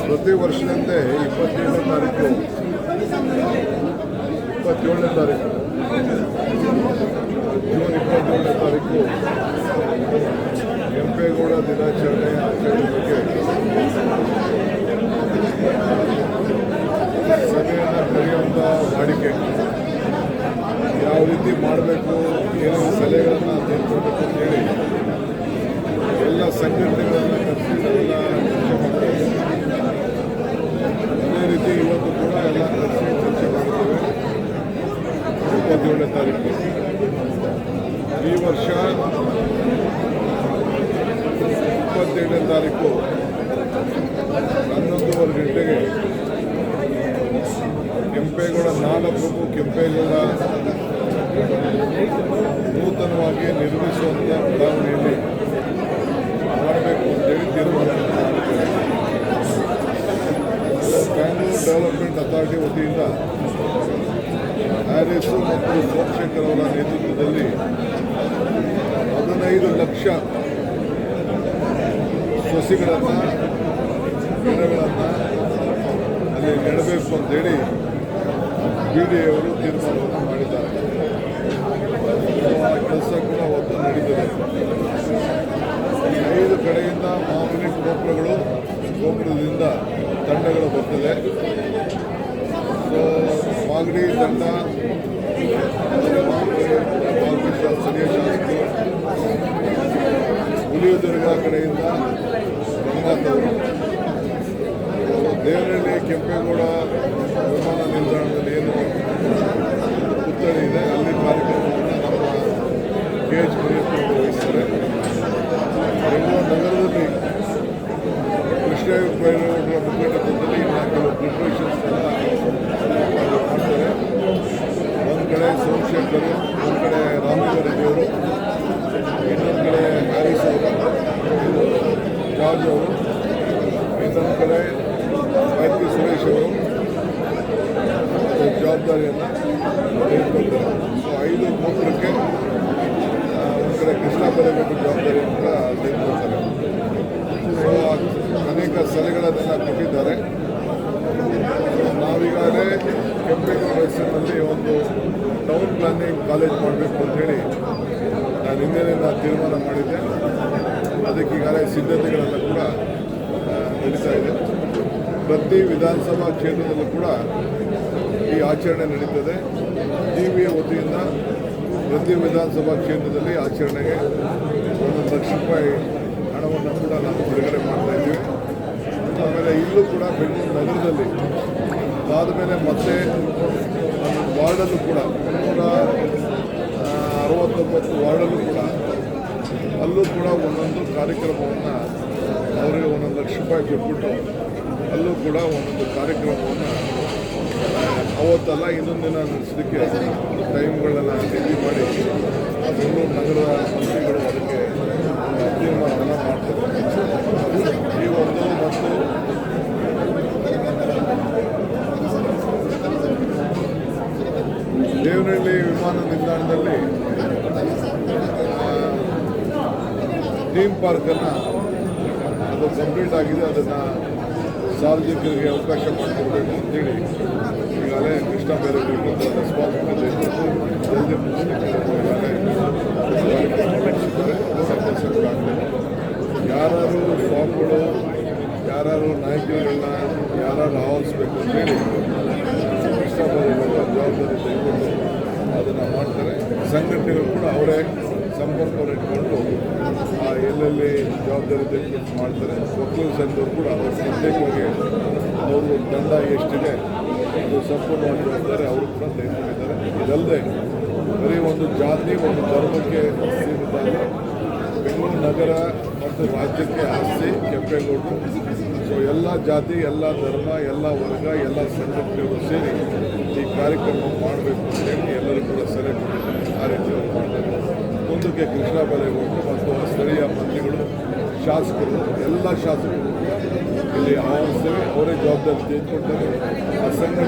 ಪ್ರತಿ ವರ್ಷದಂತೆ 27ನೇ ತಾರೀಕು ಜೂನ್ 27ನೇ ತಾರೀಕು ಕೆಂಪೇಗೌಡ ದಿನಾಚರಣೆ ಆಚರಣೆ ಬಗ್ಗೆ ಸಭೆಯನ್ನು ಕರೆಯುವಂಥ ವಾಡಿಕೆ ಯಾವ ರೀತಿ ಮಾಡಬೇಕು, ಏನೇನು ಸಲಹೆಗಳನ್ನು ತೆಗೆದುಕೊಳ್ಬೇಕು ಅಂತೇಳಿ ಎಲ್ಲ ಸಂಘಟನೆಗಳನ್ನು ಕರೆಸಿ ನಾವೆಲ್ಲ ಚರ್ಚೆ ಮಾಡ್ತೇವೆ. ಅದೇ ರೀತಿ ಇವತ್ತು ಕೂಡ ಎಲ್ಲ ಕರೆಸಿ ಚರ್ಚೆ ಮಾಡ್ತೇವೆ. 27ನೇ ತಾರೀಕು ಈ ವರ್ಷ 27ನೇ ತಾರೀಕು 11:30 ಗಂಟೆಗೆ ಕೆಂಪೇಗೌಡ ನಾಡಪ್ರಭು ಕೆಂಪೇಗೌಡ ನೂತನವಾಗಿ ನಿರ್ಮಿಸುವಂಥ ಬಡಾವಣೆಯಲ್ಲಿ ಮಾಡಬೇಕು ಅಂತೇಳಿ ತೀರ್ಮಾನ ಮಾಡಿದ್ದೇವೆ. ಬ್ಯಾಂಗ್ಳೂರು ಡೆವಲಪ್ಮೆಂಟ್ ಅಥಾರಿಟಿ ವತಿಯಿಂದ ಹ್ಯಾರಿಸ್ ಮತ್ತು ಸೋಮಶೇಖರ್ ಅವರ ನೇತೃತ್ವದಲ್ಲಿ 15 ಲಕ್ಷ ಸಸಿಗಳನ್ನು ಗಿಡಗಳನ್ನು ಅಲ್ಲಿ ನೆಡಬೇಕು ಅಂತೇಳಿ BDA-ಯವರು ತೀರ್ಮಾನವನ್ನು ಮಾಡಿದ್ದಾರೆ. ಆ ಕೆಲಸ ಕೂಡ ಒತ್ತು ನಡೀತದೆ. 5 ಕಡೆಯಿಂದ ಮಾಮೂಲಿ ಗೋಪುರದಿಂದ ತಂಡಗಳು ಬರ್ತದೆ. ಮಾಗಡಿ ತಂಡ, ಸ್ಥಳೀಯ ಶಾಸಕರು, ಹುಲಿದುರ್ಗ ಕಡೆಯಿಂದ ರಂಗನಾಥ್ ಅವರು, ದೇವನಹಳ್ಳಿ ಕೆಂಪೇಗೌಡ ವಿಮಾನ ನಿಲ್ದಾಣದಲ್ಲಿ ಏನು ಪುತ್ಥಳಿ ಇದೆ ಅಲ್ಲಿ ಕಾರ್ಯಕ್ರಮವನ್ನು ನಮ್ಮ KH ಮುನಿಯಪ್ಪನವರು ವಹಿಸ್ತಾರೆ. ಬೆಂಗಳೂರು ನಗರದಲ್ಲಿ ಕೃಷ್ಣ ಬೈರೇಗೌಡರ ಮುಖಂಡತ್ವದಲ್ಲಿ ಕೆಲವು ಪ್ರಿಪರೇಷನ್ಸ್ ಎಲ್ಲ ಮಾಡ್ತಾರೆ. ಒಂದು ಕಡೆ ಸೋಮಶೇಖರ್, ಒಂದು ಕಡೆ ರಾಮಲಿಂಗಾರೆಡ್ಡಿಯವರು, ಇನ್ನೊಂದು ಕಡೆ ಹ್ಯಾರಿಸ್ ಅವರು, ಜಾರ್ಜ್ ಅವರು, ಇನ್ನೊಂದು ಕಡೆ ಮೈತ್ರಿ ಸುರೇಶ್ ಅವರು ಜವಾಬ್ದಾರಿಯನ್ನು ತೆಗೆದುಕೊಳ್ತಾರೆ. ಸೊ 5 ಗೋಪುರಕ್ಕೆ ಒಂದು ಕಡೆ ಕೃಷ್ಣ ಬೈರೇಗೌಡರ ಜವಾಬ್ದಾರಿಯನ್ನು ಕೂಡ ತೆಗೆದುಕೊಳ್ತಾರೆ. ಸೊ ಅನೇಕ ಸಲಹೆಗಳನ್ನು ಕೊಟ್ಟಿದ್ದಾರೆ. ನಾವೀಗಾಗಲೇ ಕೆಂಪೇಗೌಡ ಹೆಸರಿನಲ್ಲಿ ಒಂದು ಟೌನ್ ಪ್ಲಾನಿಂಗ್ ಕಾಲೇಜ್ ಮಾಡಬೇಕು ಅಂತೇಳಿ ನಾನು ಹಿಂದೆ ತೀರ್ಮಾನ ಮಾಡಿದ್ದೆ. ಅದಕ್ಕೆ ಈಗಾಗಲೇ ಸಿದ್ಧತೆಗಳೆಲ್ಲ ಕೂಡ ನಡೀತಾ ಇದೆ. ಪ್ರತಿ ವಿಧಾನಸಭಾ ಕ್ಷೇತ್ರದಲ್ಲೂ ಕೂಡ ಈ ಆಚರಣೆ ನಡೀತದೆ. TVಯ ವತಿಯಿಂದ ಪ್ರತಿ ವಿಧಾನಸಭಾ ಕ್ಷೇತ್ರದಲ್ಲಿ ಆಚರಣೆಗೆ 1 ಲಕ್ಷ ರೂಪಾಯಿ ಹಣವನ್ನು ಕೂಡ ನಾವು ಬಿಡುಗಡೆ ಮಾಡ್ತಾ ಇದ್ದೀವಿ. ಆಮೇಲೆ ಇಲ್ಲೂ ಕೂಡ ಬೆಂಗಳೂರು ನಗರದಲ್ಲಿ ಅದಾದ ಮೇಲೆ ಮತ್ತೆ ವಾರ್ಡಲ್ಲೂ ಕೂಡ 369 ವಾರ್ಡಲ್ಲೂ ಕೂಡ ಅಲ್ಲೂ ಕೂಡ ಒಂದೊಂದು ಕಾರ್ಯಕ್ರಮವನ್ನು ಅವರಿಗೆ 1 ಲಕ್ಷ ರೂಪಾಯಿ ಕೊಟ್ಬಿಟ್ಟು ಅಲ್ಲೂ ಕೂಡ ಒಂದೊಂದು ಕಾರ್ಯಕ್ರಮವನ್ನು ಅವತ್ತಲ್ಲ ಇನ್ನೊಂದು ದಿನ ನಡೆಸೋದಕ್ಕೆ ಟೈಮ್ಗಳನ್ನು ನಿಗದಿ ಮಾಡಿ ಬೆಂಗಳೂರು ನಗರದ ಮಂತ್ರಿಗಳು ಅದಕ್ಕೆ ತೀರ್ಮಾನವನ್ನು ಮಾಡ್ತಾರೆ. ಈ ಒಂದು ಮತ್ತು ದೇವನಹಳ್ಳಿ ವಿಮಾನ ನಿಲ್ದಾಣದಲ್ಲಿ ಥೀಮ್ ಪಾರ್ಕನ್ನು ಅದು ಕಂಪ್ಲೀಟ್ ಆಗಿದೆ. ಅದನ್ನು ಸಾರ್ವಜನಿಕರಿಗೆ ಅವಕಾಶ ಮಾಡಿಕೊಡ್ಬೇಕು ಅಂತೇಳಿ ಈಗಾಗಲೇ ಕೃಷ್ಣ ಬೈರೇಗೌಡರು ರೆಸ್ಪಾನ್ಸಿಬಿಲಿಟಿ ಜಲ್ದಿ ಮುಗಿಸ್ಲಿಕ್ಕೆ ಯಾರು ಸ್ವಾಮಿಗಳು, ಯಾರು ನಾಯಕರುಗಳನ್ನ ಯಾರು ಆಹ್ವಾನಿಸ್ಬೇಕು ಅಂತೇಳಿ ಕೃಷ್ಣ ಬೈರೇಗೌಡರ ಜವಾಬ್ದಾರಿ ತೆಗೆದುಕೊಂಡು ಅದನ್ನು ಮಾಡ್ತಾರೆ. ಸಂಘಟನೆಗಳು ಕೂಡ ಅವರೇ ಸಂಪರ್ಕವನ್ನು ಇಟ್ಕೊಂಡು ಎಲ್ಲೆಲ್ಲಿ ಜವಾಬ್ದಾರಿ ತೆಗೆದುಕೊಂಡು ಮಾಡ್ತಾರೆ. ಒಕ್ಕಲಿಗ ಸಂಘದವರು ಕೂಡ ಅವರು ಪ್ರತ್ಯೇಕವಾಗಿ ಅವರು ತಂಡ ಎಷ್ಟಿದೆ ಅದು ಸಂಪೂರ್ಣವಾಗಿ ಜವಾಬ್ದಾರಿ ಅವರು ಕೂಡ ತೆಗೆದುಕೊಂಡಿದ್ದಾರೆ. ಇದಲ್ಲದೆ ಬರೀ ಒಂದು ಜಾತಿ, ಒಂದು ಧರ್ಮಕ್ಕೆ ಸೀಮಿತ ಅಲ್ಲ, ಬೆಂಗಳೂರು ನಗರ ಮತ್ತು ರಾಜ್ಯಕ್ಕೆ ಆಸ್ತಿ ಕೆಂಪೇಗೌಡರು. ಸೊ ಎಲ್ಲ ಜಾತಿ, ಎಲ್ಲ ಧರ್ಮ, ಎಲ್ಲ ವರ್ಗ, ಎಲ್ಲ ಸಂಘಟನೆಗಳು ಸೇರಿ ಈ ಕಾರ್ಯಕ್ರಮ ಮಾಡಬೇಕು ಅಂತೇಳಿ ಎಲ್ಲರೂ ಕೂಡ ಸಲಹೆ ಕೊಟ್ಟಿದ್ದಾರೆ. ಆ ರೀತಿ ಅವರು ಮಾಡ್ತಾರೆ. ಮುಂದಕ್ಕೆ ಕೃಷ್ಣ ಬೈರೇಗೌಡರು ಮತ್ತು ಸ್ಥಳೀಯ ಮಂತ್ರಿಗಳು, ಶಾಸಕರು, ಎಲ್ಲ ಶಾಸಕರು ಇಲ್ಲಿ ಆಹ್ವಾನಿಸ್ತೇವೆ. ಅವರೇ ಜವಾಬ್ದಾರಿ ತೆಗೆದುಕೊಳ್ತಾರೆ. ಆ ಸಂಘಟನೆ